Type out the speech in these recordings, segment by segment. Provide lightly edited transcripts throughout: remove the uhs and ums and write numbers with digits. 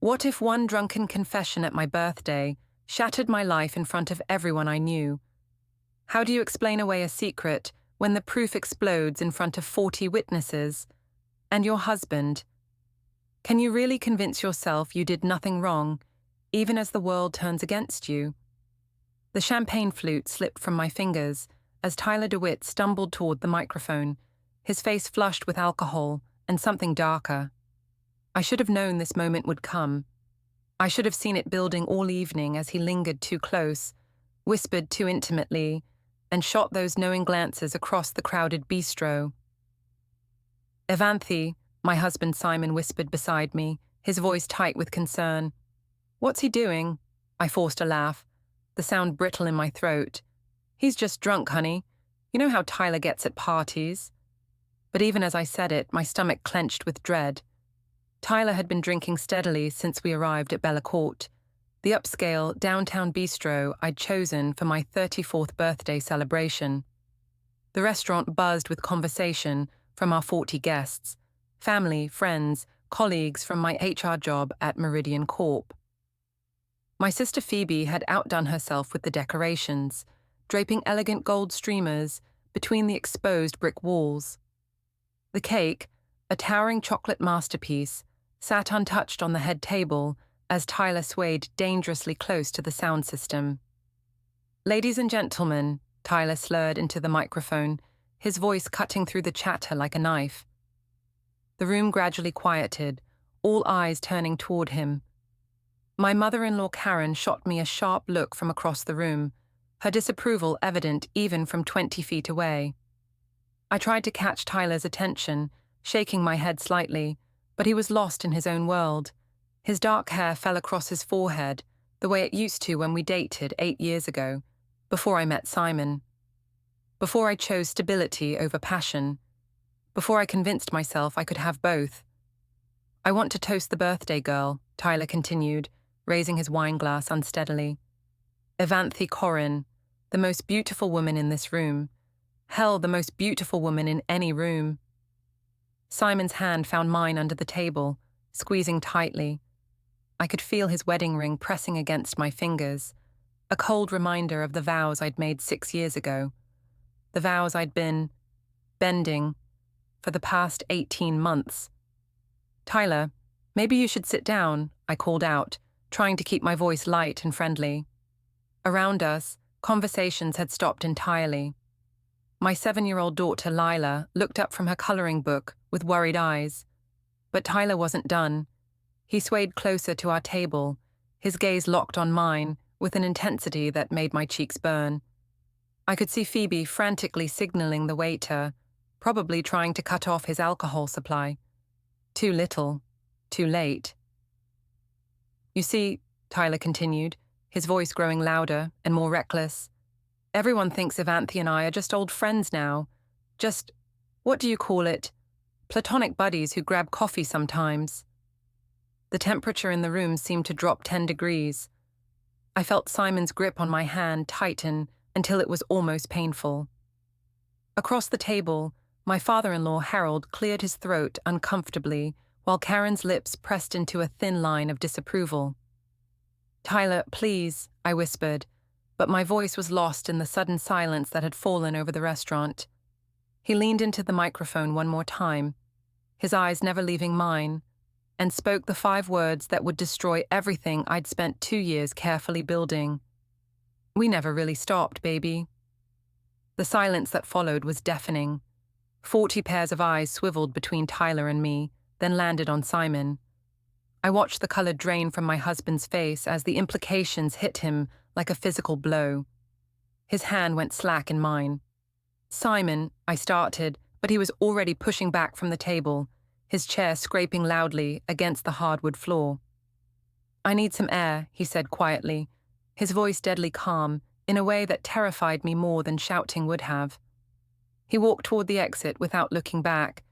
What if one drunken confession at my birthday shattered my life in front of everyone I knew? How do you explain away a secret when the proof explodes in front of 40 witnesses? And your husband? Can you really convince yourself you did nothing wrong, even as the world turns against you? The champagne flute slipped from my fingers as Tyler DeWitt stumbled toward the microphone, his face flushed with alcohol and something darker. I should have known this moment would come. I should have seen it building all evening as he lingered too close, whispered too intimately, and shot those knowing glances across the crowded bistro. "Evanthe," my husband Simon whispered beside me, his voice tight with concern. "What's he doing?" I forced a laugh, the sound brittle in my throat. "He's just drunk, honey. You know how Tyler gets at parties." But even as I said it, my stomach clenched with dread. Tyler had been drinking steadily since we arrived at Bella Court, the upscale downtown bistro I'd chosen for my 34th birthday celebration. The restaurant buzzed with conversation from our 40 guests, family, friends, colleagues from my HR job at Meridian Corp. My sister Phoebe had outdone herself with the decorations, draping elegant gold streamers between the exposed brick walls. The cake, a towering chocolate masterpiece, sat untouched on the head table as Tyler swayed dangerously close to the sound system. "Ladies and gentlemen," Tyler slurred into the microphone, his voice cutting through the chatter like a knife. The room gradually quieted, all eyes turning toward him. My mother-in-law Karen shot me a sharp look from across the room, her disapproval evident even from 20 feet away. I tried to catch Tyler's attention, shaking my head slightly, but he was lost in his own world. His dark hair fell across his forehead, the way it used to when we dated 8 years ago, before I met Simon. Before I chose stability over passion. Before I convinced myself I could have both. "I want to toast the birthday girl," Tyler continued, raising his wine glass unsteadily. "Evanthe Corrin, the most beautiful woman in this room. Hell, the most beautiful woman in any room." Simon's hand found mine under the table, squeezing tightly. I could feel his wedding ring pressing against my fingers, a cold reminder of the vows I'd made 6 years ago. The vows I'd been bending for the past 18 months. "Tyler, maybe you should sit down," I called out, trying to keep my voice light and friendly. Around us, conversations had stopped entirely. My 7-year-old daughter, Lila, looked up from her coloring book with worried eyes. But Tyler wasn't done. He swayed closer to our table, his gaze locked on mine with an intensity that made my cheeks burn. I could see Phoebe frantically signaling the waiter, probably trying to cut off his alcohol supply. Too little, too late. "You see," Tyler continued, his voice growing louder and more reckless, "everyone thinks Evanthe and I are just old friends now. Just, what do you call it? Platonic buddies who grab coffee sometimes." The temperature in the room seemed to drop 10 degrees. I felt Simon's grip on my hand tighten until it was almost painful. Across the table, my father-in-law Harold cleared his throat uncomfortably while Karen's lips pressed into a thin line of disapproval. "Tyler, please," I whispered, but my voice was lost in the sudden silence that had fallen over the restaurant. He leaned into the microphone one more time, his eyes never leaving mine, and spoke the 5 words that would destroy everything I'd spent 2 years carefully building. "We never really stopped, baby." The silence that followed was deafening. 40 pairs of eyes swiveled between Tyler and me, then landed on Simon. I watched the color drain from my husband's face as the implications hit him like a physical blow. His hand went slack in mine. "Simon," I started, but he was already pushing back from the table, his chair scraping loudly against the hardwood floor. "I need some air," he said quietly, his voice deadly calm, in a way that terrified me more than shouting would have. He walked toward the exit without looking back,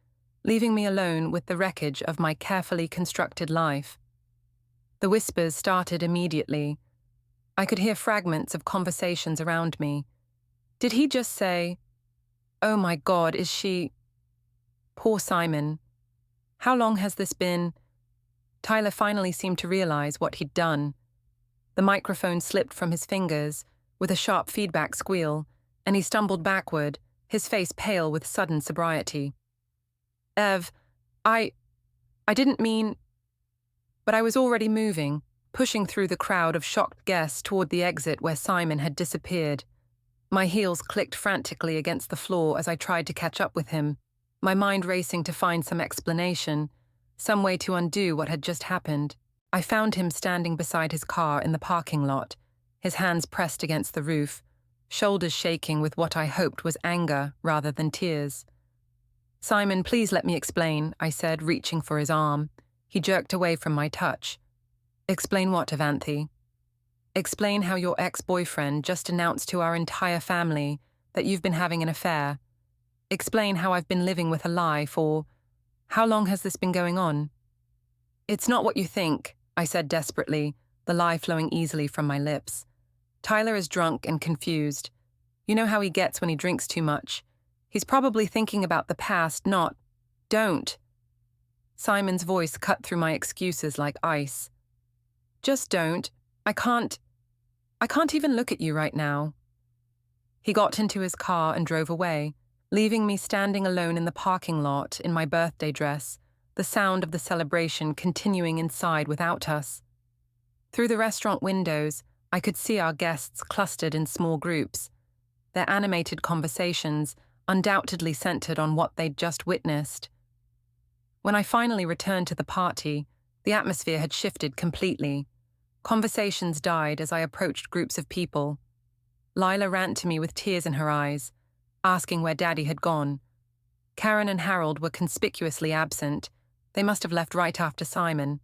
leaving me alone with the wreckage of my carefully constructed life. The whispers started immediately. I could hear fragments of conversations around me. Did he just say, "Oh my God, is she..." Poor Simon. How long has this been? Tyler finally seemed to realize what he'd done. The microphone slipped from his fingers with a sharp feedback squeal, and he stumbled backward, his face pale with sudden sobriety. "Ev, I didn't mean—" But I was already moving, pushing through the crowd of shocked guests toward the exit where Simon had disappeared. My heels clicked frantically against the floor as I tried to catch up with him, my mind racing to find some explanation, some way to undo what had just happened. I found him standing beside his car in the parking lot, his hands pressed against the roof, shoulders shaking with what I hoped was anger rather than tears. "Simon, please let me explain," I said, reaching for his arm. He jerked away from my touch. "Explain what, Evanthe?" "Explain how your ex-boyfriend just announced to our entire family that you've been having an affair. Explain how I've been living with a lie for— How long has this been going on?" "It's not what you think," I said desperately, the lie flowing easily from my lips. "Tyler is drunk and confused. You know how he gets when he drinks too much. He's probably thinking about the past, not— Don't." Simon's voice cut through my excuses like ice. "Just don't. I can't even look at you right now." He got into his car and drove away, leaving me standing alone in the parking lot in my birthday dress, the sound of the celebration continuing inside without us. Through the restaurant windows, I could see our guests clustered in small groups, their animated conversations undoubtedly centered on what they'd just witnessed. When I finally returned to the party, the atmosphere had shifted completely. Conversations died as I approached groups of people. Lila ran to me with tears in her eyes, asking where Daddy had gone. Karen and Harold were conspicuously absent. They must have left right after Simon.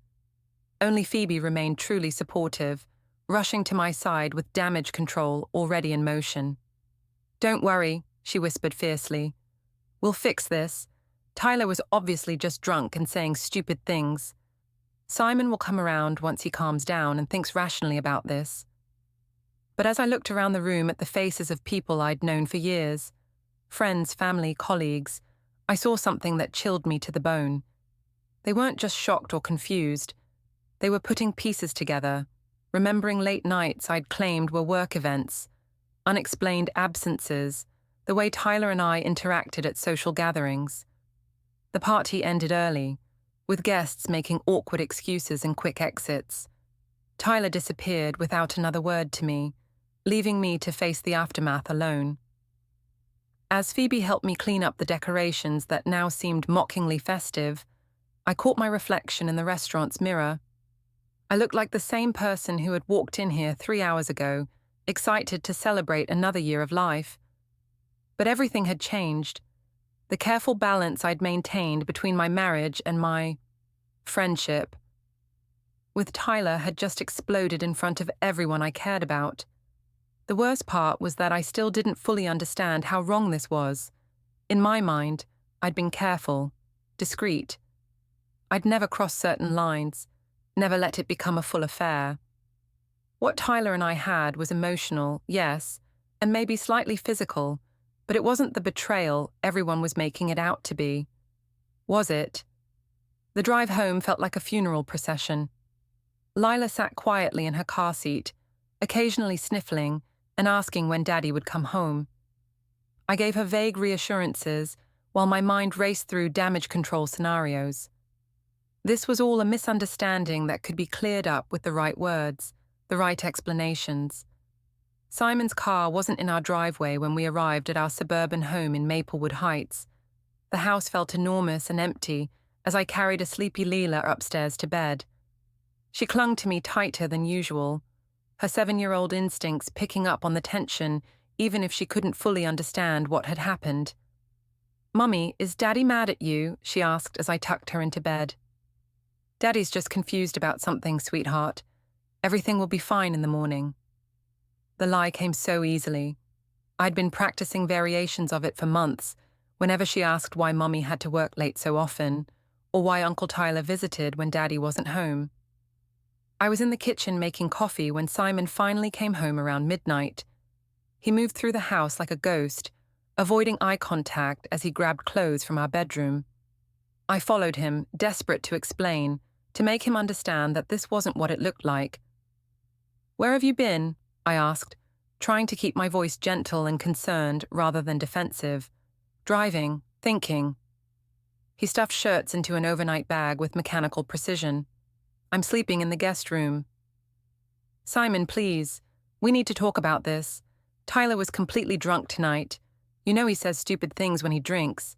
Only Phoebe remained truly supportive, rushing to my side with damage control already in motion. "Don't worry," she whispered fiercely. "We'll fix this. Tyler was obviously just drunk and saying stupid things. Simon will come around once he calms down and thinks rationally about this." But as I looked around the room at the faces of people I'd known for years, friends, family, colleagues, I saw something that chilled me to the bone. They weren't just shocked or confused. They were putting pieces together, remembering late nights I'd claimed were work events, unexplained absences, the way Tyler and I interacted at social gatherings. The party ended early, with guests making awkward excuses and quick exits. Tyler disappeared without another word to me, leaving me to face the aftermath alone. As Phoebe helped me clean up the decorations that now seemed mockingly festive, I caught my reflection in the restaurant's mirror. I looked like the same person who had walked in here 3 hours ago, excited to celebrate another year of life. But everything had changed. The careful balance I'd maintained between my marriage and my friendship with Tyler had just exploded in front of everyone I cared about. The worst part was that I still didn't fully understand how wrong this was. In my mind, I'd been careful, discreet. I'd never crossed certain lines, never let it become a full affair. What Tyler and I had was emotional, yes, and maybe slightly physical, but it wasn't the betrayal everyone was making it out to be. Was it? The drive home felt like a funeral procession. Lila sat quietly in her car seat, occasionally sniffling and asking when Daddy would come home. I gave her vague reassurances while my mind raced through damage control scenarios. This was all a misunderstanding that could be cleared up with the right words, the right explanations. Simon's car wasn't in our driveway when we arrived at our suburban home in Maplewood Heights. The house felt enormous and empty as I carried a sleepy Leela upstairs to bed. She clung to me tighter than usual, her 7-year-old instincts picking up on the tension even if she couldn't fully understand what had happened. "Mummy, is Daddy mad at you?" she asked as I tucked her into bed. "Daddy's just confused about something, sweetheart. Everything will be fine in the morning." The lie came so easily. I'd been practicing variations of it for months, whenever she asked why Mummy had to work late so often, or why Uncle Tyler visited when Daddy wasn't home. I was in the kitchen making coffee when Simon finally came home around midnight. He moved through the house like a ghost, avoiding eye contact as he grabbed clothes from our bedroom. I followed him, desperate to explain, to make him understand that this wasn't what it looked like. "Where have you been?" I asked, trying to keep my voice gentle and concerned rather than defensive. "Driving, thinking." He stuffed shirts into an overnight bag with mechanical precision. "I'm sleeping in the guest room." "Simon, please. We need to talk about this. Tyler was completely drunk tonight. You know he says stupid things when he drinks.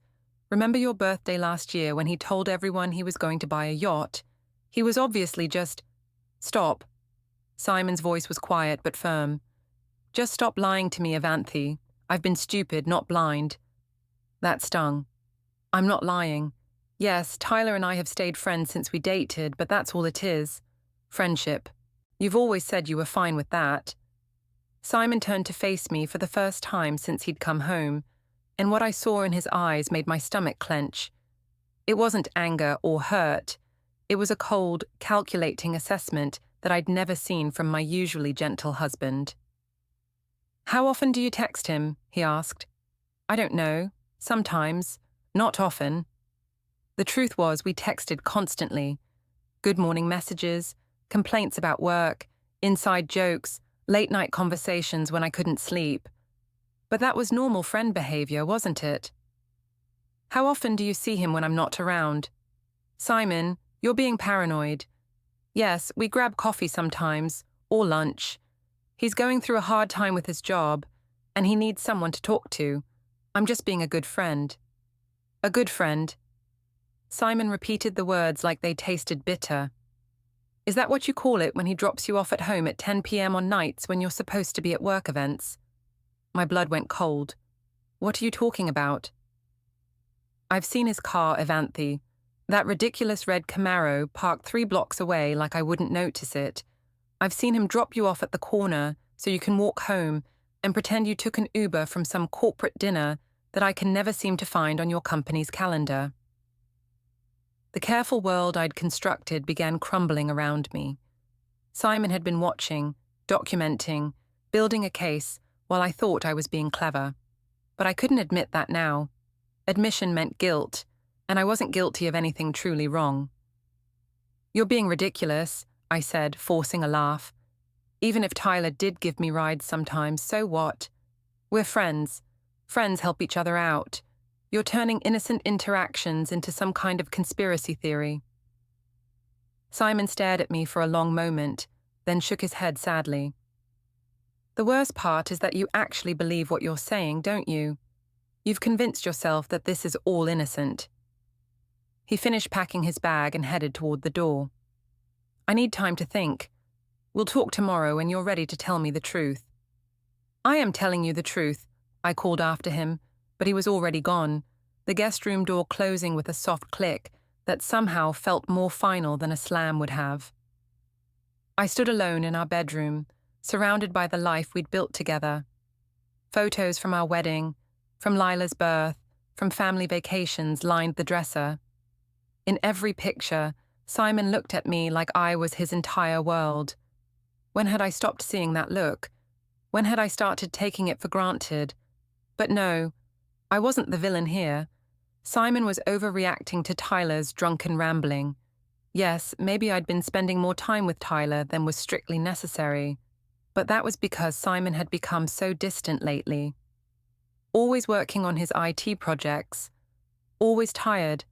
Remember your birthday last year when he told everyone he was going to buy a yacht? He was obviously just—" "Stop." Simon's voice was quiet but firm. "Just stop lying to me, Evanthe. I've been stupid, not blind." That stung. "I'm not lying. Yes, Tyler and I have stayed friends since we dated, but that's all it is. Friendship. You've always said you were fine with that." Simon turned to face me for the first time since he'd come home, and what I saw in his eyes made my stomach clench. It wasn't anger or hurt. It was a cold, calculating assessment that I'd never seen from my usually gentle husband. "How often do you text him?" he asked. "I don't know. Sometimes. Not often." The truth was we texted constantly. Good morning messages, complaints about work, inside jokes, late-night conversations when I couldn't sleep. But that was normal friend behavior, wasn't it? "How often do you see him when I'm not around?" "Simon, you're being paranoid." "Yes, we grab coffee sometimes, or lunch. He's going through a hard time with his job, and he needs someone to talk to. I'm just being a good friend." "A good friend." Simon repeated the words like they tasted bitter. "Is that what you call it when he drops you off at home at 10 p.m. on nights when you're supposed to be at work events?" My blood went cold. "What are you talking about?" "I've seen his car, Evanthe. That ridiculous red Camaro parked 3 blocks away like I wouldn't notice it. I've seen him drop you off at the corner so you can walk home and pretend you took an Uber from some corporate dinner that I can never seem to find on your company's calendar." The careful world I'd constructed began crumbling around me. Simon had been watching, documenting, building a case while I thought I was being clever. But I couldn't admit that now. Admission meant guilt, and I wasn't guilty of anything truly wrong. "You're being ridiculous," I said, forcing a laugh. "Even if Tyler did give me rides sometimes, so what? We're friends. Friends help each other out. You're turning innocent interactions into some kind of conspiracy theory." Simon stared at me for a long moment, then shook his head sadly. "The worst part is that you actually believe what you're saying, don't you? You've convinced yourself that this is all innocent." He finished packing his bag and headed toward the door. "I need time to think. We'll talk tomorrow when you're ready to tell me the truth." "I am telling you the truth," I called after him, but he was already gone, the guest room door closing with a soft click that somehow felt more final than a slam would have. I stood alone in our bedroom, surrounded by the life we'd built together. Photos from our wedding, from Lila's birth, from family vacations lined the dresser. In every picture, Simon looked at me like I was his entire world. When had I stopped seeing that look? When had I started taking it for granted? But no, I wasn't the villain here. Simon was overreacting to Tyler's drunken rambling. Yes, maybe I'd been spending more time with Tyler than was strictly necessary, but that was because Simon had become so distant lately. Always working on his IT projects, always tired,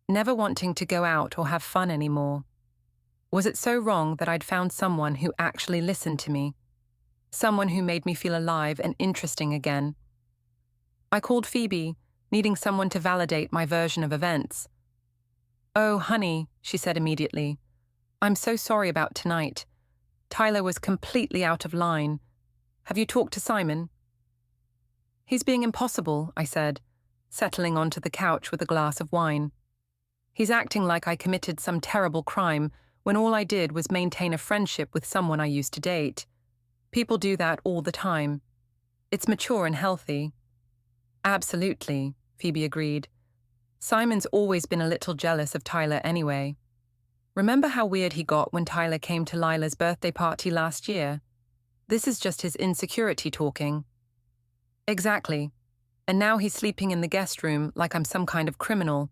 never wanting to go out or have fun anymore. Was it so wrong that I'd found someone who actually listened to me? Someone who made me feel alive and interesting again? I called Phoebe, needing someone to validate my version of events. "Oh, honey," she said immediately. "I'm so sorry about tonight. Tyler was completely out of line. Have you talked to Simon?" "He's being impossible," I said, settling onto the couch with a glass of wine. "He's acting like I committed some terrible crime when all I did was maintain a friendship with someone I used to date. People do that all the time. It's mature and healthy." "Absolutely," Phoebe agreed. "Simon's always been a little jealous of Tyler anyway. Remember how weird he got when Tyler came to Lila's birthday party last year? This is just his insecurity talking." "Exactly. And now he's sleeping in the guest room like I'm some kind of criminal.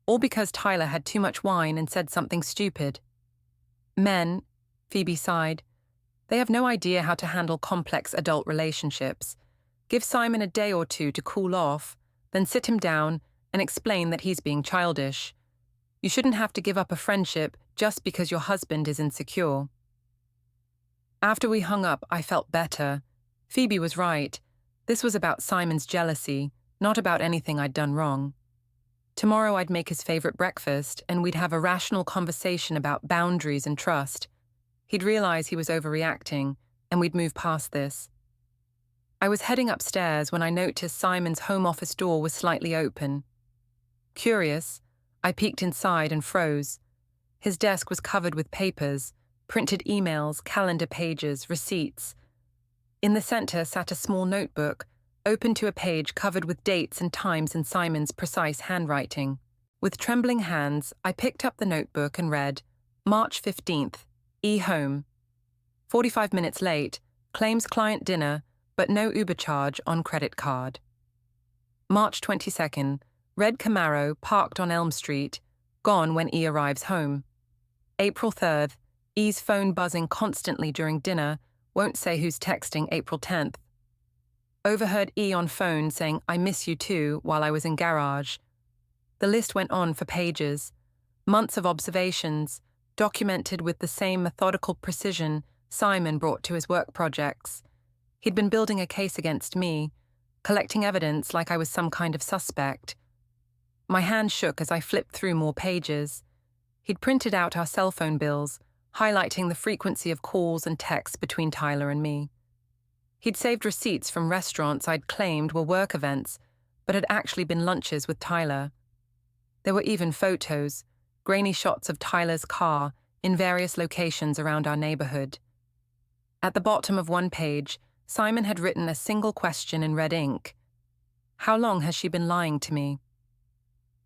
all because Tyler had too much wine and said something stupid. Men, Phoebe sighed, they have no idea how to handle complex adult relationships. Give Simon a day or two to cool off, then sit him down and explain that he's being childish. You shouldn't have to give up a friendship just because your husband is insecure. After we hung up, I felt better. Phoebe was right. This was about Simon's jealousy, not about anything I'd done wrong. Tomorrow I'd make his favorite breakfast, and we'd have a rational conversation about boundaries and trust. He'd realize he was overreacting, and we'd move past this. I was heading upstairs when I noticed Simon's home office door was slightly open. Curious, I peeked inside and froze. His desk was covered with papers, printed emails, calendar pages, receipts. In the center sat a small notebook, open to a page covered with dates and times in Simon's precise handwriting. With trembling hands, I picked up the notebook and read, March 15th, home. 45 minutes late, claims client dinner, but no Uber charge on credit card. March 22nd, red Camaro parked on Elm Street, gone when arrives home. April 3rd, E's phone buzzing constantly during dinner, won't say who's texting April 10th. Overheard on phone saying, I miss you too, while I was in garage. The list went on for pages. Months of observations, documented with the same methodical precision Simon brought to his work projects. He'd been building a case against me, collecting evidence like I was some kind of suspect. My hand shook as I flipped through more pages. He'd printed out our cell phone bills, highlighting the frequency of calls and texts between Tyler and me. He'd saved receipts from restaurants I'd claimed were work events, but had actually been lunches with Tyler. There were even photos, grainy shots of Tyler's car in various locations around our neighborhood. At the bottom of one page, Simon had written a single question in red ink. How long has she been lying to me?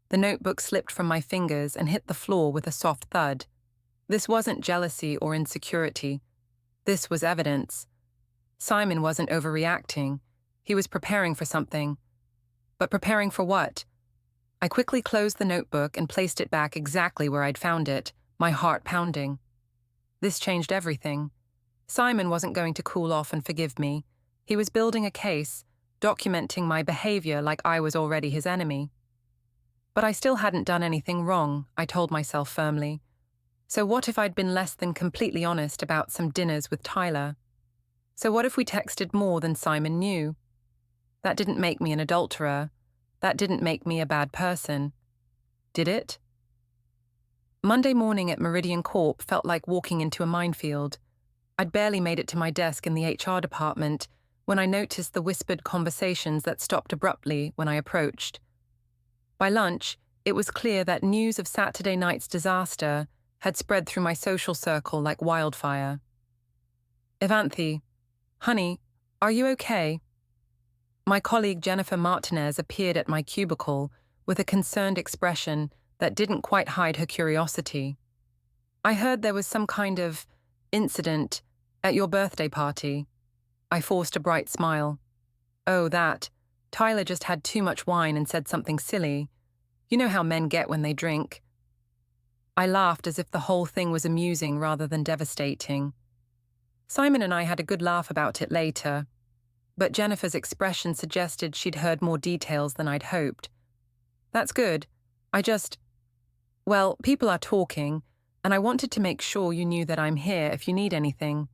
The notebook slipped from my fingers and hit the floor with a soft thud. This wasn't jealousy or insecurity. This was evidence. Simon wasn't overreacting. He was preparing for something. But preparing for what? I quickly closed the notebook and placed it back exactly where I'd found it, my heart pounding. This changed everything. Simon wasn't going to cool off and forgive me. He was building a case, documenting my behavior like I was already his enemy. But I still hadn't done anything wrong, I told myself firmly. So what if I'd been less than completely honest about some dinners with Tyler? So what if we texted more than Simon knew? That didn't make me an adulterer. That didn't make me a bad person. Did it? Monday morning at Meridian Corp felt like walking into a minefield. I'd barely made it to my desk in the HR department when I noticed the whispered conversations that stopped abruptly when I approached. By lunch, it was clear that news of Saturday night's disaster had spread through my social circle like wildfire. Evanthe, honey, are you okay? My colleague Jennifer Martinez appeared at my cubicle with a concerned expression that didn't quite hide her curiosity. I heard there was some kind of incident at your birthday party. I forced a bright smile. Oh, that. Tyler just had too much wine and said something silly. You know how men get when they drink. I laughed as if the whole thing was amusing rather than devastating. Simon and I had a good laugh about it later, but Jennifer's expression suggested she'd heard more details than I'd hoped. That's good. Well, people are talking, and I wanted to make sure you knew that I'm here if you need anything.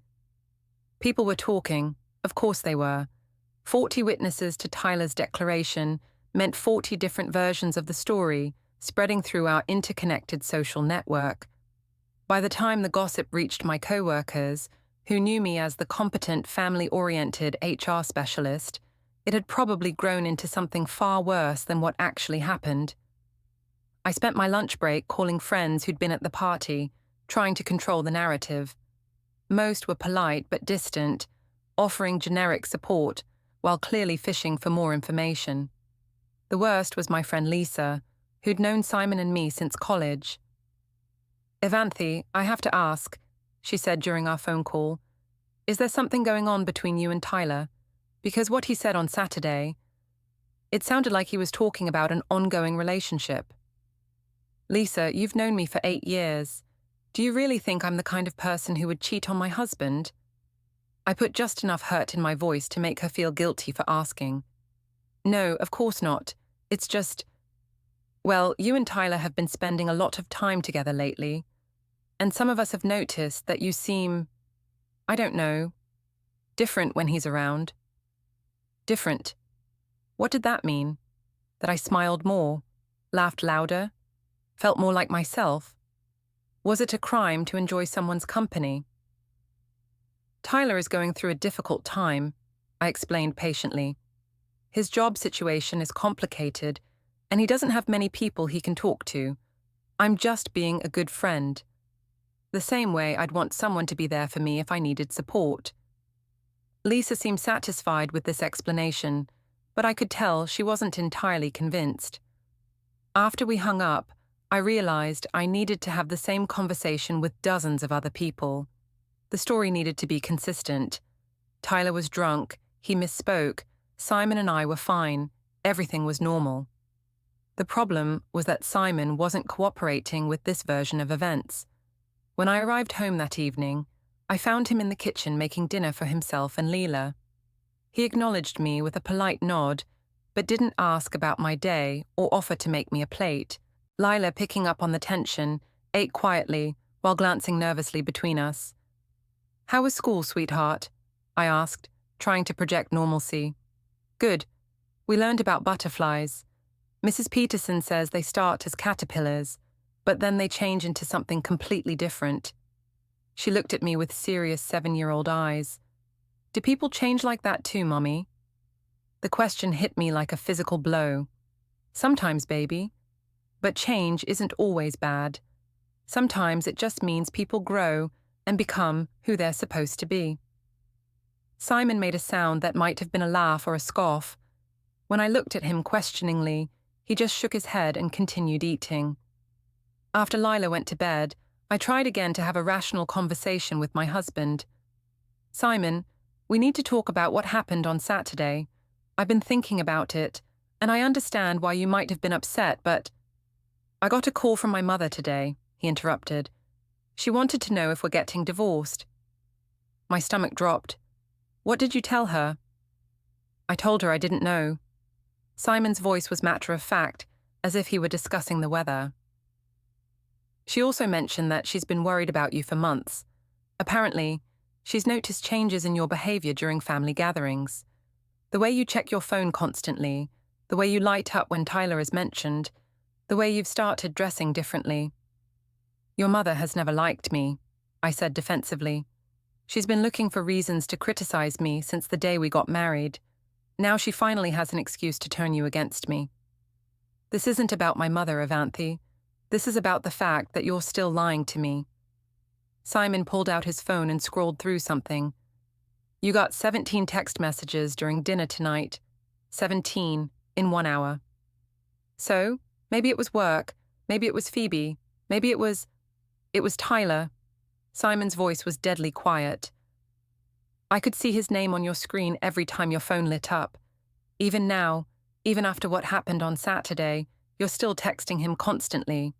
People were talking, of course they were. 40 witnesses to Tyler's declaration meant 40 different versions of the story, spreading through our interconnected social network. By the time the gossip reached my coworkers, who knew me as the competent, family-oriented HR specialist, it had probably grown into something far worse than what actually happened. I spent my lunch break calling friends who'd been at the party, trying to control the narrative. Most were polite but distant, offering generic support, while clearly fishing for more information. The worst was my friend Lisa, who'd known Simon and me since college. Evanthe, I have to ask, she said during our phone call, is there something going on between you and Tyler? Because what he said on Saturday, it sounded like he was talking about an ongoing relationship. Lisa, you've known me for 8 years. Do you really think I'm the kind of person who would cheat on my husband? I put just enough hurt in my voice to make her feel guilty for asking. No, of course not. It's just, well, you and Tyler have been spending a lot of time together lately, and some of us have noticed that you seem, I don't know, different when he's around. Different. What did that mean? That I smiled more, laughed louder, felt more like myself? Was it a crime to enjoy someone's company? Tyler is going through a difficult time, I explained patiently. His job situation is complicated, and he doesn't have many people he can talk to. I'm just being a good friend. The same way I'd want someone to be there for me if I needed support. Lisa seemed satisfied with this explanation, but I could tell she wasn't entirely convinced. After we hung up, I realized I needed to have the same conversation with dozens of other people. The story needed to be consistent. Tyler was drunk, he misspoke, Simon and I were fine, everything was normal. The problem was that Simon wasn't cooperating with this version of events. When I arrived home that evening, I found him in the kitchen making dinner for himself and Leela. He acknowledged me with a polite nod, but didn't ask about my day or offer to make me a plate. Leela, picking up on the tension, ate quietly while glancing nervously between us. "How was school, sweetheart?" I asked, trying to project normalcy. "Good. We learned about butterflies. Mrs. Peterson says they start as caterpillars, but then they change into something completely different." She looked at me with serious 7-year-old eyes. "Do people change like that too, Mommy?" The question hit me like a physical blow. Sometimes, baby. But change isn't always bad. Sometimes it just means people grow and become who they're supposed to be. Simon made a sound that might have been a laugh or a scoff. When I looked at him questioningly, he just shook his head and continued eating. After Leila went to bed, I tried again to have a rational conversation with my husband. "Simon, we need to talk about what happened on Saturday. I've been thinking about it, and I understand why you might have been upset, but—" "I got a call from my mother today," he interrupted. "She wanted to know if we're getting divorced." My stomach dropped. "What did you tell her?" I told her I didn't know. Simon's voice was matter-of-fact, as if he were discussing the weather. "She also mentioned that she's been worried about you for months. Apparently, she's noticed changes in your behavior during family gatherings. The way you check your phone constantly, the way you light up when Tyler is mentioned, the way you've started dressing differently." "Your mother has never liked me," I said defensively. "She's been looking for reasons to criticize me since the day we got married. Now she finally has an excuse to turn you against me." "This isn't about my mother, Evanthe. This is about the fact that you're still lying to me." Simon pulled out his phone and scrolled through something. "You got 17 text messages during dinner tonight. 17 in 1 hour. So, maybe it was work, maybe it was Phoebe, maybe it was Tyler." Simon's voice was deadly quiet. "I could see his name on your screen every time your phone lit up. Even now, even after what happened on Saturday, you're still texting him constantly."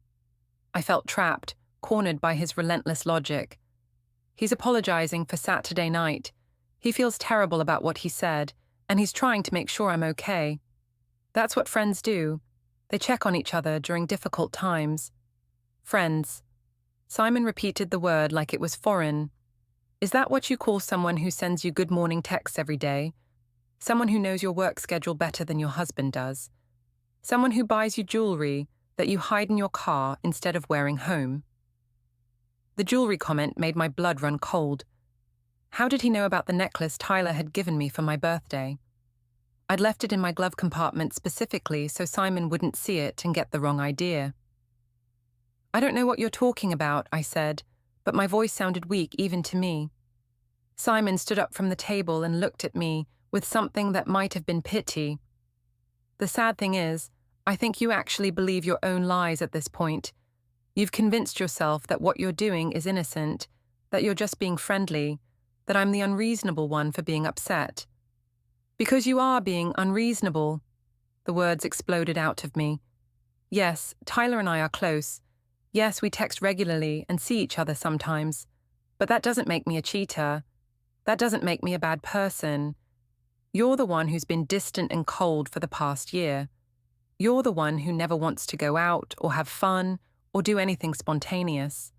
I felt trapped, cornered by his relentless logic. "He's apologizing for Saturday night. He feels terrible about what he said, and he's trying to make sure I'm okay. That's what friends do. They check on each other during difficult times." "Friends." Simon repeated the word like it was foreign. "Is that what you call someone who sends you good morning texts every day? Someone who knows your work schedule better than your husband does? Someone who buys you jewelry that you hide in your car instead of wearing home?" The jewelry comment made my blood run cold. How did he know about the necklace Tyler had given me for my birthday? I'd left it in my glove compartment specifically so Simon wouldn't see it and get the wrong idea. "I don't know what you're talking about," I said, but my voice sounded weak even to me. Simon stood up from the table and looked at me with something that might have been pity. "The sad thing is, I think you actually believe your own lies at this point. You've convinced yourself that what you're doing is innocent, that you're just being friendly, that I'm the unreasonable one for being upset. Because you are being unreasonable." The words exploded out of me. Yes, Tyler and I are close. Yes, we text regularly and see each other sometimes. But that doesn't make me a cheater. That doesn't make me a bad person. You're the one who's been distant and cold for the past year. You're the one who never wants to go out or have fun or do anything spontaneous.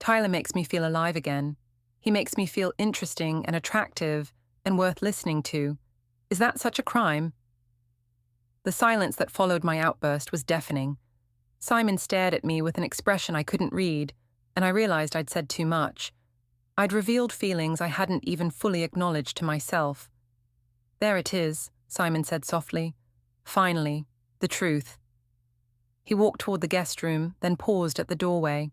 Tyler makes me feel alive again. He makes me feel interesting and attractive and worth listening to. Is that such a crime? The silence that followed my outburst was deafening. Simon stared at me with an expression I couldn't read, and I realized I'd said too much. I'd revealed feelings I hadn't even fully acknowledged to myself. There it is, Simon said softly. Finally, the truth. He walked toward the guest room, then paused at the doorway.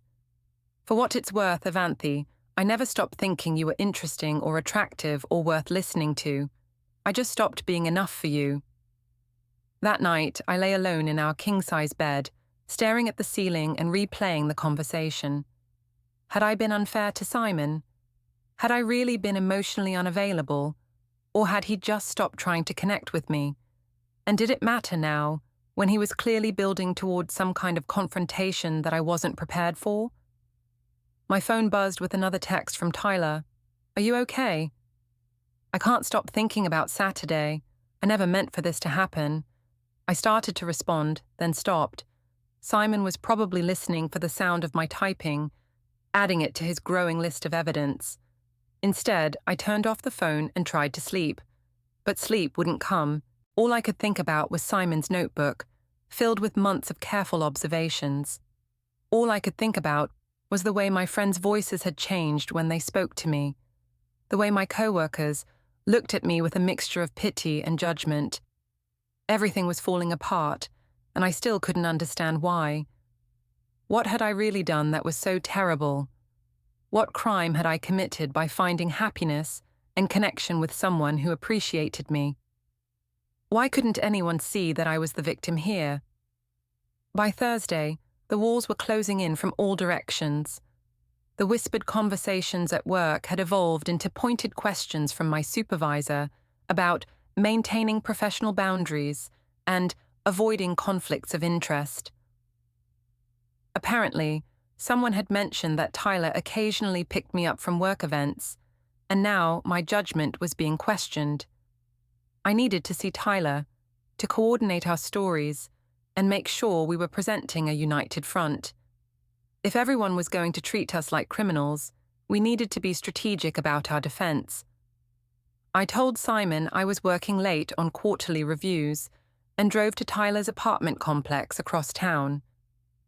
For what it's worth, Evanthe, I never stopped thinking you were interesting or attractive or worth listening to. I just stopped being enough for you. That night, I lay alone in our king-size bed, staring at the ceiling and replaying the conversation. Had I been unfair to Simon? Had I really been emotionally unavailable? Or had he just stopped trying to connect with me? And did it matter now, when he was clearly building towards some kind of confrontation that I wasn't prepared for? My phone buzzed with another text from Tyler. Are you okay? I can't stop thinking about Saturday. I never meant for this to happen. I started to respond, then stopped. Simon was probably listening for the sound of my typing, adding it to his growing list of evidence. Instead, I turned off the phone and tried to sleep. But sleep wouldn't come. All I could think about was Simon's notebook, filled with months of careful observations. All I could think about was the way my friends' voices had changed when they spoke to me, the way my coworkers looked at me with a mixture of pity and judgment. Everything was falling apart, and I still couldn't understand why. What had I really done that was so terrible? What crime had I committed by finding happiness and connection with someone who appreciated me? Why couldn't anyone see that I was the victim here? By Thursday, the walls were closing in from all directions. The whispered conversations at work had evolved into pointed questions from my supervisor about maintaining professional boundaries and avoiding conflicts of interest. Apparently, someone had mentioned that Tyler occasionally picked me up from work events, and now my judgment was being questioned. I needed to see Tyler, to coordinate our stories, and make sure we were presenting a united front. If everyone was going to treat us like criminals, we needed to be strategic about our defense. I told Simon I was working late on quarterly reviews and drove to Tyler's apartment complex across town.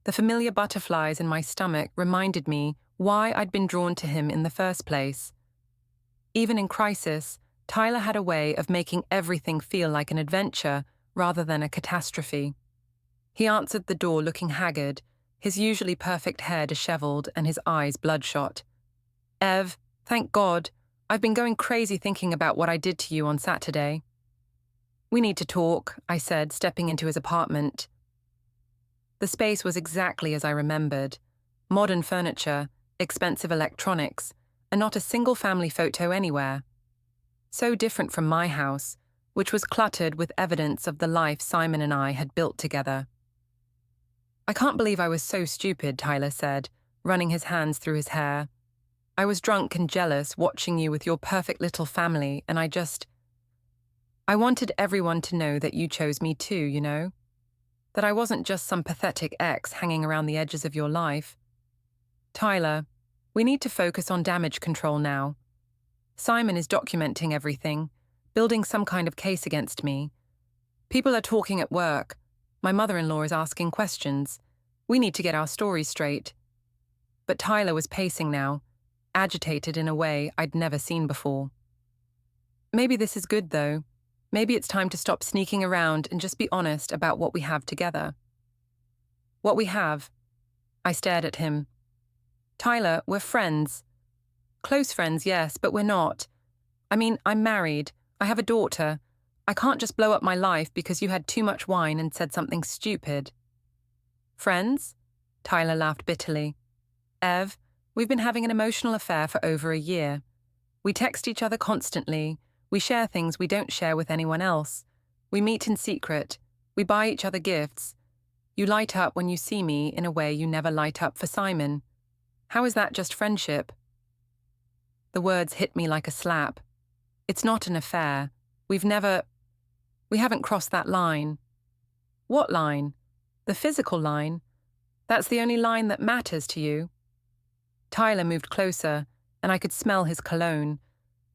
The familiar butterflies in my stomach reminded me why I'd been drawn to him in the first place. Even in crisis, Tyler had a way of making everything feel like an adventure rather than a catastrophe. He answered the door looking haggard, his usually perfect hair disheveled and his eyes bloodshot. Ev, thank God, I've been going crazy thinking about what I did to you on Saturday. We need to talk, I said, stepping into his apartment. The space was exactly as I remembered. Modern furniture, expensive electronics, and not a single family photo anywhere. So different from my house, which was cluttered with evidence of the life Simon and I had built together. I can't believe I was so stupid, Tyler said, running his hands through his hair. I was drunk and jealous watching you with your perfect little family, and I wanted everyone to know that you chose me too, you know? That I wasn't just some pathetic ex hanging around the edges of your life. Tyler, we need to focus on damage control now. Simon is documenting everything, building some kind of case against me. People are talking at work. My mother-in-law is asking questions. We need to get our stories straight. But Tyler was pacing now, agitated in a way I'd never seen before. Maybe this is good, though. Maybe it's time to stop sneaking around and just be honest about what we have together. What we have. I stared at him. Tyler, we're friends. Close friends, yes, but we're not. I mean, I'm married. I have a daughter. I can't just blow up my life because you had too much wine and said something stupid. Friends? Tyler laughed bitterly. Ev, we've been having an emotional affair for over a year. We text each other constantly. We share things we don't share with anyone else. We meet in secret. We buy each other gifts. You light up when you see me in a way you never light up for Simon. How is that just friendship? The words hit me like a slap. It's not an affair. We haven't crossed that line. What line? The physical line. That's the only line that matters to you. Tyler moved closer, and I could smell his cologne,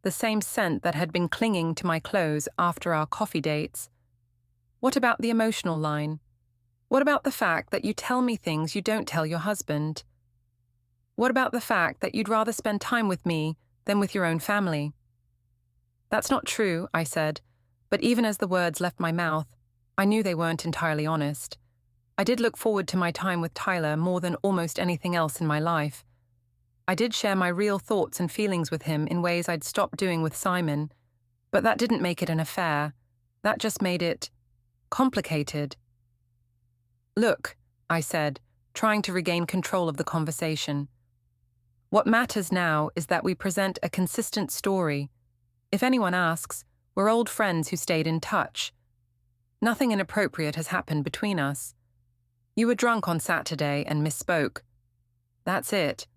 the same scent that had been clinging to my clothes after our coffee dates. What about the emotional line? What about the fact that you tell me things you don't tell your husband? What about the fact that you'd rather spend time with me than with your own family? That's not true, I said, but even as the words left my mouth, I knew they weren't entirely honest. I did look forward to my time with Tyler more than almost anything else in my life. I did share my real thoughts and feelings with him in ways I'd stopped doing with Simon, but that didn't make it an affair. That just made it complicated. Look, I said, trying to regain control of the conversation. What matters now is that we present a consistent story. If anyone asks, we're old friends who stayed in touch. Nothing inappropriate has happened between us. You were drunk on Saturday and misspoke. That's it.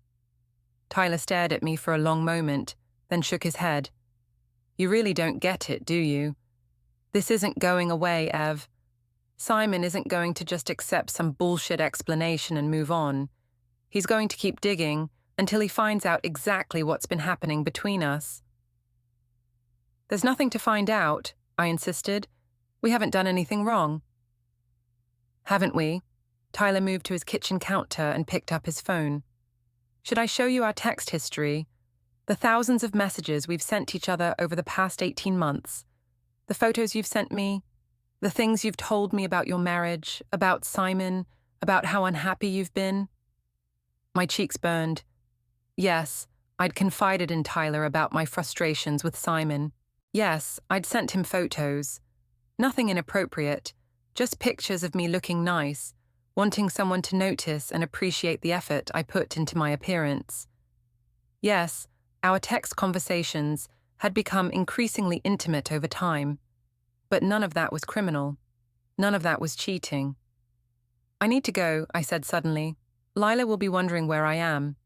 Tyler stared at me for a long moment, then shook his head. You really don't get it, do you? This isn't going away, Ev. Simon isn't going to just accept some bullshit explanation and move on. He's going to keep digging until he finds out exactly what's been happening between us. There's nothing to find out, I insisted. We haven't done anything wrong. Haven't we? Tyler moved to his kitchen counter and picked up his phone. Should I show you our text history? The thousands of messages we've sent each other over the past 18 months. The photos you've sent me. The things you've told me about your marriage, about Simon, about how unhappy you've been. My cheeks burned. Yes, I'd confided in Tyler about my frustrations with Simon. Yes, I'd sent him photos. Nothing inappropriate, just pictures of me looking nice, wanting someone to notice and appreciate the effort I put into my appearance. Yes, our text conversations had become increasingly intimate over time, but none of that was criminal. None of that was cheating. I need to go, I said suddenly. Lila will be wondering where I am.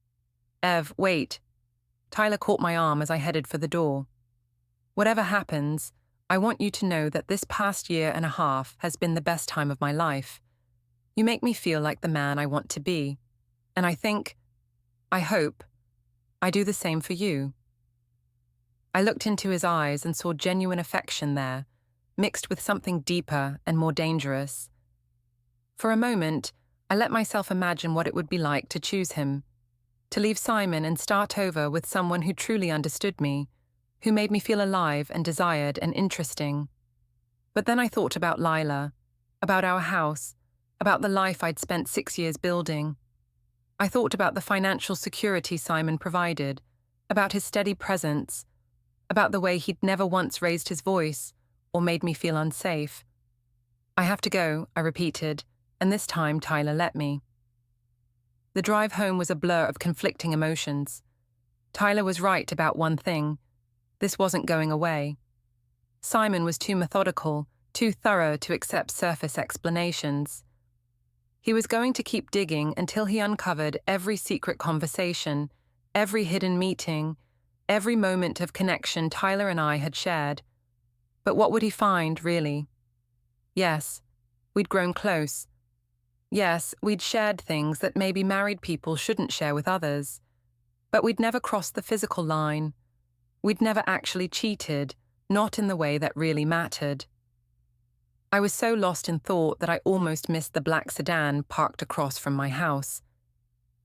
Ev, wait. Tyler caught my arm as I headed for the door. Whatever happens, I want you to know that this past year and a half has been the best time of my life. You make me feel like the man I want to be. And I hope, I do the same for you. I looked into his eyes and saw genuine affection there, mixed with something deeper and more dangerous. For a moment, I let myself imagine what it would be like to choose him, to leave Simon and start over with someone who truly understood me, who made me feel alive and desired and interesting. But then I thought about Lila, about our house, about the life I'd spent 6 years building. I thought about the financial security Simon provided, about his steady presence, about the way he'd never once raised his voice or made me feel unsafe. I have to go, I repeated, and this time Tyler let me. The drive home was a blur of conflicting emotions. Tyler was right about one thing. This wasn't going away. Simon was too methodical, too thorough to accept surface explanations. He was going to keep digging until he uncovered every secret conversation, every hidden meeting, every moment of connection Tyler and I had shared. But what would he find, really? Yes, we'd grown close. Yes, we'd shared things that maybe married people shouldn't share with others. But we'd never crossed the physical line. We'd never actually cheated, not in the way that really mattered. I was so lost in thought that I almost missed the black sedan parked across from my house.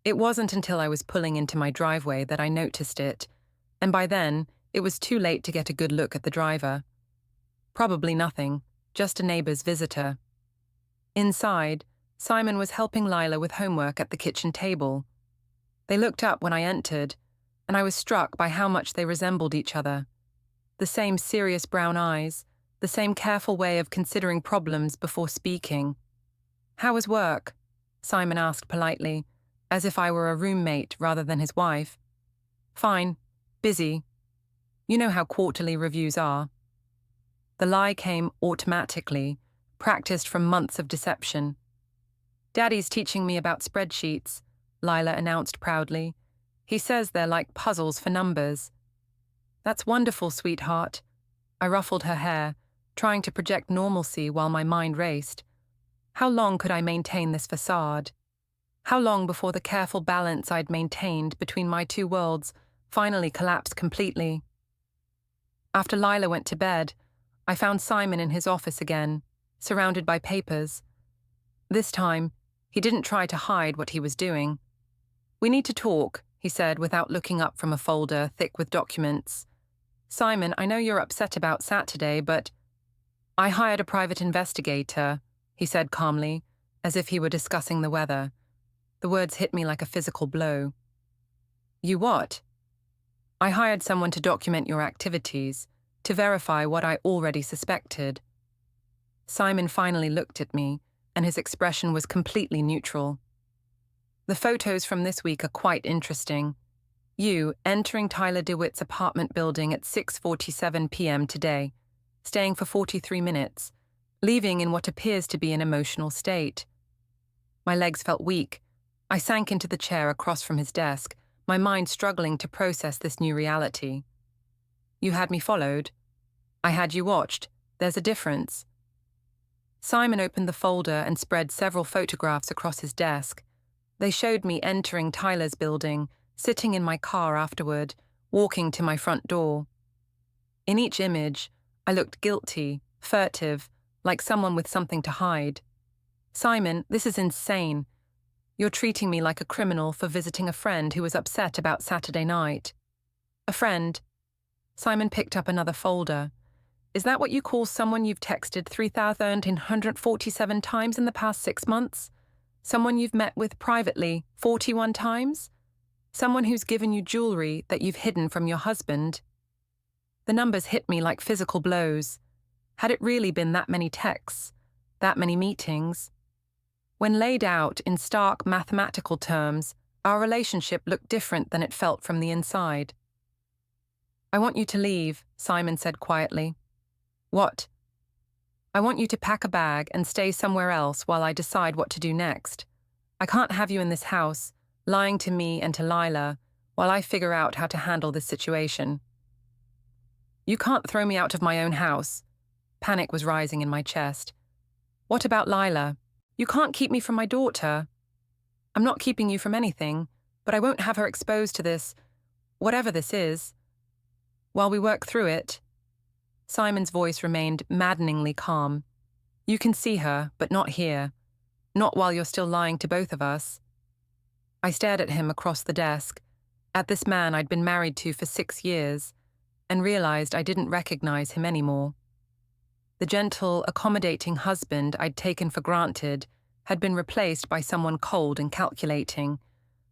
It wasn't until I was pulling into my driveway that I noticed it, and by then, it was too late to get a good look at the driver. Probably nothing, just a neighbor's visitor. Inside, Simon was helping Lila with homework at the kitchen table. They looked up when I entered, and I was struck by how much they resembled each other. The same serious brown eyes, the same careful way of considering problems before speaking. "How was work?" Simon asked politely, as if I were a roommate rather than his wife. "Fine. Busy. You know how quarterly reviews are." The lie came automatically, practiced from months of deception. Daddy's teaching me about spreadsheets, Lila announced proudly. He says they're like puzzles for numbers. That's wonderful, sweetheart. I ruffled her hair, trying to project normalcy while my mind raced. How long could I maintain this facade? How long before the careful balance I'd maintained between my two worlds finally collapsed completely? After Lila went to bed, I found Simon in his office again, surrounded by papers. This time, he didn't try to hide what he was doing. "We need to talk," he said without looking up from a folder thick with documents. "Simon, I know you're upset about Saturday, but—" "I hired a private investigator," he said calmly, as if he were discussing the weather. The words hit me like a physical blow. "You what?" "I hired someone to document your activities, to verify what I already suspected." Simon finally looked at me, and his expression was completely neutral. "The photos from this week are quite interesting. You entering Tyler DeWitt's apartment building at 6:47 p.m. today, staying for 43 minutes, leaving in what appears to be an emotional state." My legs felt weak. I sank into the chair across from his desk, my mind struggling to process this new reality. "You had me followed. I had you watched. There's a difference." Simon opened the folder and spread several photographs across his desk. They showed me entering Tyler's building, sitting in my car afterward, walking to my front door. In each image, I looked guilty, furtive, like someone with something to hide. "Simon, this is insane. You're treating me like a criminal for visiting a friend who was upset about Saturday night." "A friend?" Simon picked up another folder. "Is that what you call someone you've texted 3,147 times in the past 6 months? Someone you've met with privately 41 times? Someone who's given you jewelry that you've hidden from your husband?" The numbers hit me like physical blows. Had it really been that many texts? That many meetings? When laid out in stark mathematical terms, our relationship looked different than it felt from the inside. "I want you to leave," Simon said quietly. "What?" "I want you to pack a bag and stay somewhere else while I decide what to do next. I can't have you in this house, lying to me and to Lila, while I figure out how to handle this situation." "You can't throw me out of my own house." Panic was rising in my chest. "What about Lila? You can't keep me from my daughter." "I'm not keeping you from anything, but I won't have her exposed to this, whatever this is. While we work through it." Simon's voice remained maddeningly calm. "You can see her, but not here. Not while you're still lying to both of us." I stared at him across the desk, at this man I'd been married to for 6 years, and realized I didn't recognize him anymore. The gentle, accommodating husband I'd taken for granted had been replaced by someone cold and calculating,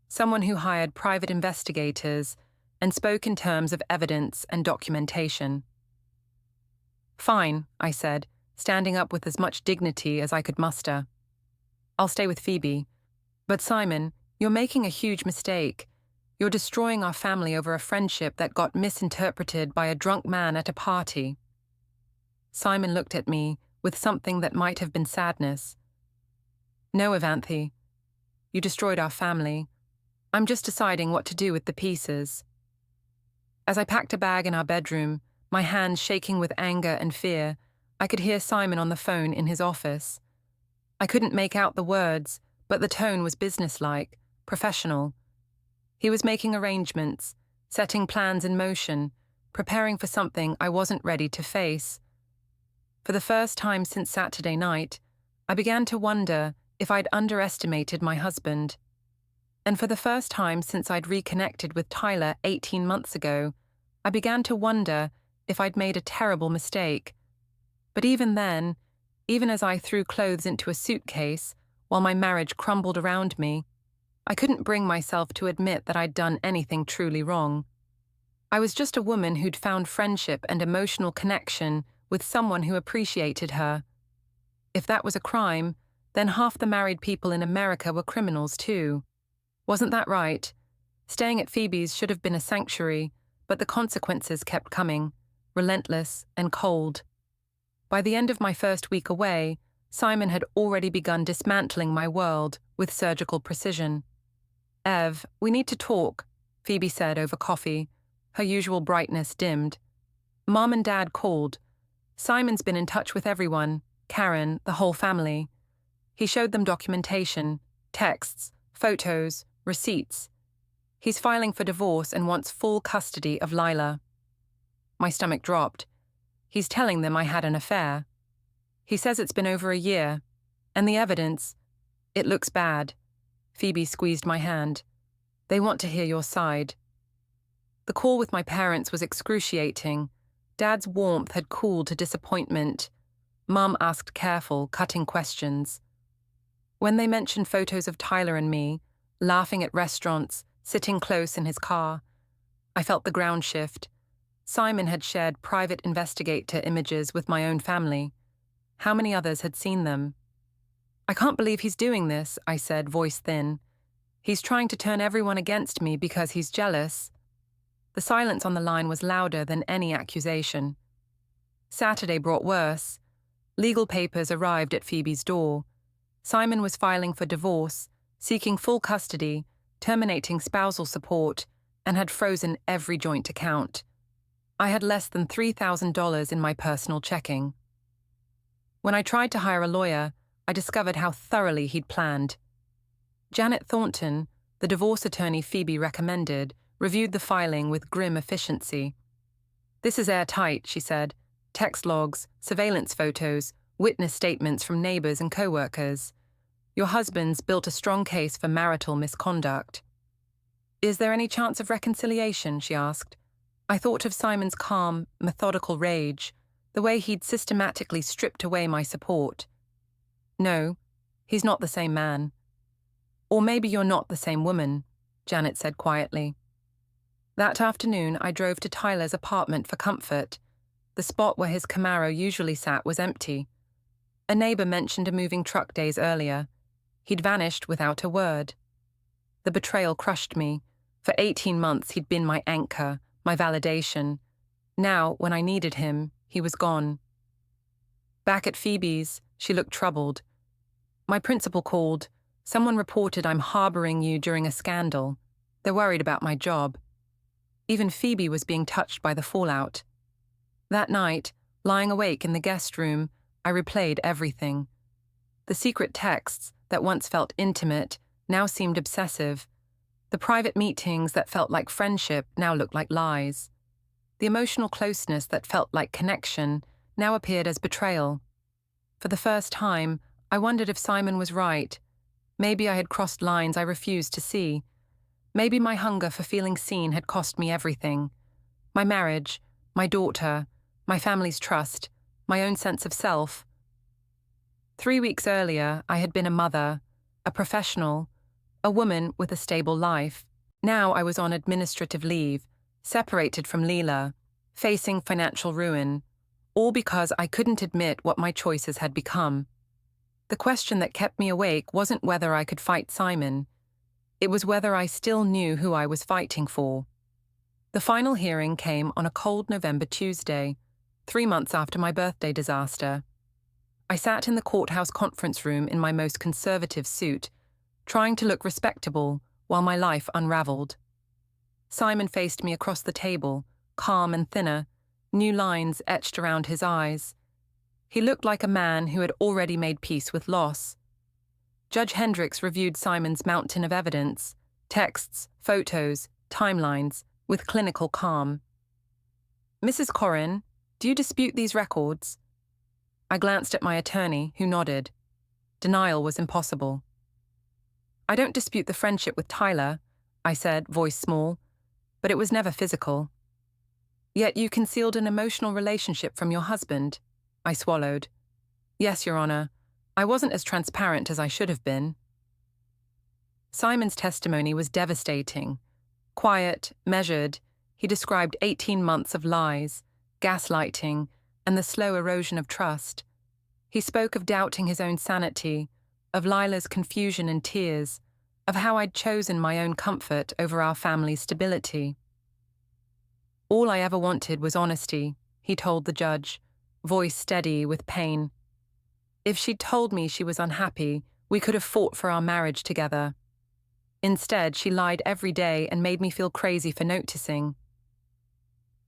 someone who hired private investigators and spoke in terms of evidence and documentation. "Fine," I said, standing up with as much dignity as I could muster. "I'll stay with Phoebe. But Simon, you're making a huge mistake. You're destroying our family over a friendship that got misinterpreted by a drunk man at a party." Simon looked at me with something that might have been sadness. "No, Evanthe. You destroyed our family. I'm just deciding what to do with the pieces." As I packed a bag in our bedroom, my hands shaking with anger and fear, I could hear Simon on the phone in his office. I couldn't make out the words, but the tone was businesslike, professional. He was making arrangements, setting plans in motion, preparing for something I wasn't ready to face. For the first time since Saturday night, I began to wonder if I'd underestimated my husband. And for the first time since I'd reconnected with Tyler 18 months ago, I began to wonder if I'd made a terrible mistake. But even then, even as I threw clothes into a suitcase while my marriage crumbled around me, I couldn't bring myself to admit that I'd done anything truly wrong. I was just a woman who'd found friendship and emotional connection with someone who appreciated her. If that was a crime, then half the married people in America were criminals too. Wasn't that right? Staying at Phoebe's should have been a sanctuary, but the consequences kept coming, relentless and cold. By the end of my first week away, Simon had already begun dismantling my world with surgical precision. "Ev, we need to talk," Phoebe said over coffee, her usual brightness dimmed. "Mom and Dad called. Simon's been in touch with everyone, Karen, the whole family. He showed them documentation, texts, photos, receipts. He's filing for divorce and wants full custody of Lila." My stomach dropped. "He's telling them I had an affair. He says it's been over a year, and the evidence, it looks bad." Phoebe squeezed my hand. "They want to hear your side." The call with my parents was excruciating. Dad's warmth had cooled to disappointment. Mum asked careful, cutting questions. When they mentioned photos of Tyler and me, laughing at restaurants, sitting close in his car, I felt the ground shift. Simon had shared private investigator images with my own family. How many others had seen them? "I can't believe he's doing this," I said, voice thin. "He's trying to turn everyone against me because he's jealous." The silence on the line was louder than any accusation. Saturday brought worse. Legal papers arrived at Phoebe's door. Simon was filing for divorce, seeking full custody, terminating spousal support, and had frozen every joint account. I had less than $3,000 in my personal checking. When I tried to hire a lawyer, I discovered how thoroughly he'd planned. Janet Thornton, the divorce attorney Phoebe recommended, reviewed the filing with grim efficiency. "This is airtight," she said. "Text logs, surveillance photos, witness statements from neighbors and coworkers. Your husband's built a strong case for marital misconduct." "Is there any chance of reconciliation?" she asked. I thought of Simon's calm, methodical rage, the way he'd systematically stripped away my support. "No, he's not the same man." "Or maybe you're not the same woman," Janet said quietly. That afternoon, I drove to Tyler's apartment for comfort. The spot where his Camaro usually sat was empty. A neighbor mentioned a moving truck days earlier. He'd vanished without a word. The betrayal crushed me. For 18 months, he'd been my anchor, my validation. Now, when I needed him, he was gone. Back at Phoebe's, she looked troubled. "My principal called. Someone reported I'm harboring you during a scandal. They're worried about my job." Even Phoebe was being touched by the fallout. That night, lying awake in the guest room, I replayed everything. The secret texts that once felt intimate now seemed obsessive. The private meetings that felt like friendship now looked like lies. The emotional closeness that felt like connection now appeared as betrayal. For the first time, I wondered if Simon was right. Maybe I had crossed lines I refused to see. Maybe my hunger for feeling seen had cost me everything. My marriage, my daughter, my family's trust, my own sense of self. 3 weeks earlier, I had been a mother, a professional, a woman with a stable life. Now I was on administrative leave, separated from Leela, facing financial ruin, all because I couldn't admit what my choices had become. The question that kept me awake wasn't whether I could fight Simon. It was whether I still knew who I was fighting for. The final hearing came on a cold November Tuesday, 3 months after my birthday disaster. I sat in the courthouse conference room in my most conservative suit, trying to look respectable while my life unraveled. Simon faced me across the table, calm and thinner, new lines etched around his eyes. He looked like a man who had already made peace with loss. Judge Hendricks reviewed Simon's mountain of evidence, texts, photos, timelines, with clinical calm. "Mrs. Corrin, do you dispute these records?" I glanced at my attorney, who nodded. Denial was impossible. "I don't dispute the friendship with Tyler," I said, voice small, "but it was never physical." "Yet you concealed an emotional relationship from your husband," I swallowed. "Yes, Your Honor. I wasn't as transparent as I should have been." Simon's testimony was devastating. Quiet, measured, he described 18 months of lies, gaslighting, and the slow erosion of trust. He spoke of doubting his own sanity, of Lila's confusion and tears, of how I'd chosen my own comfort over our family's stability. "All I ever wanted was honesty," he told the judge, voice steady with pain. If she'd told me she was unhappy, we could have fought for our marriage together. Instead, she lied every day and made me feel crazy for noticing.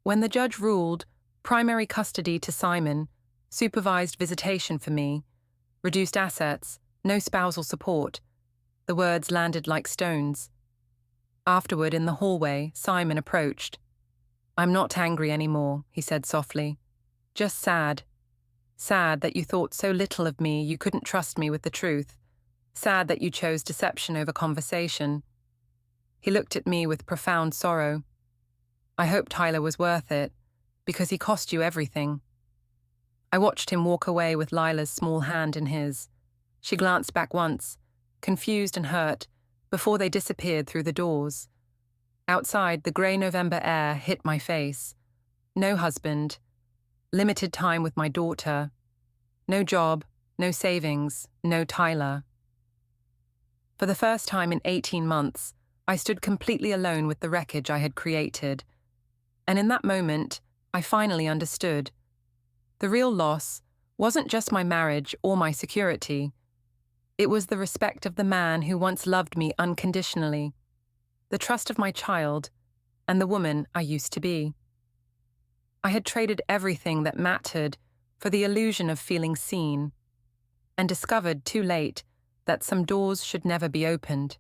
When the judge ruled primary custody to Simon, supervised visitation for me, reduced assets, no spousal support, the words landed like stones. Afterward, in the hallway, Simon approached. "I'm not angry anymore," he said softly. "Just sad. Sad that you thought so little of me you couldn't trust me with the truth. Sad that you chose deception over conversation." He looked at me with profound sorrow. "I hope Tyler was worth it, because he cost you everything." I watched him walk away with Lila's small hand in his. She glanced back once, confused and hurt, before they disappeared through the doors. Outside, the grey November air hit my face. No husband. Limited time with my daughter. No job, no savings, no Tyler. For the first time in 18 months, I stood completely alone with the wreckage I had created. And in that moment, I finally understood. The real loss wasn't just my marriage or my security. It was the respect of the man who once loved me unconditionally, the trust of my child, and the woman I used to be. I had traded everything that mattered for the illusion of feeling seen, and discovered too late that some doors should never be opened.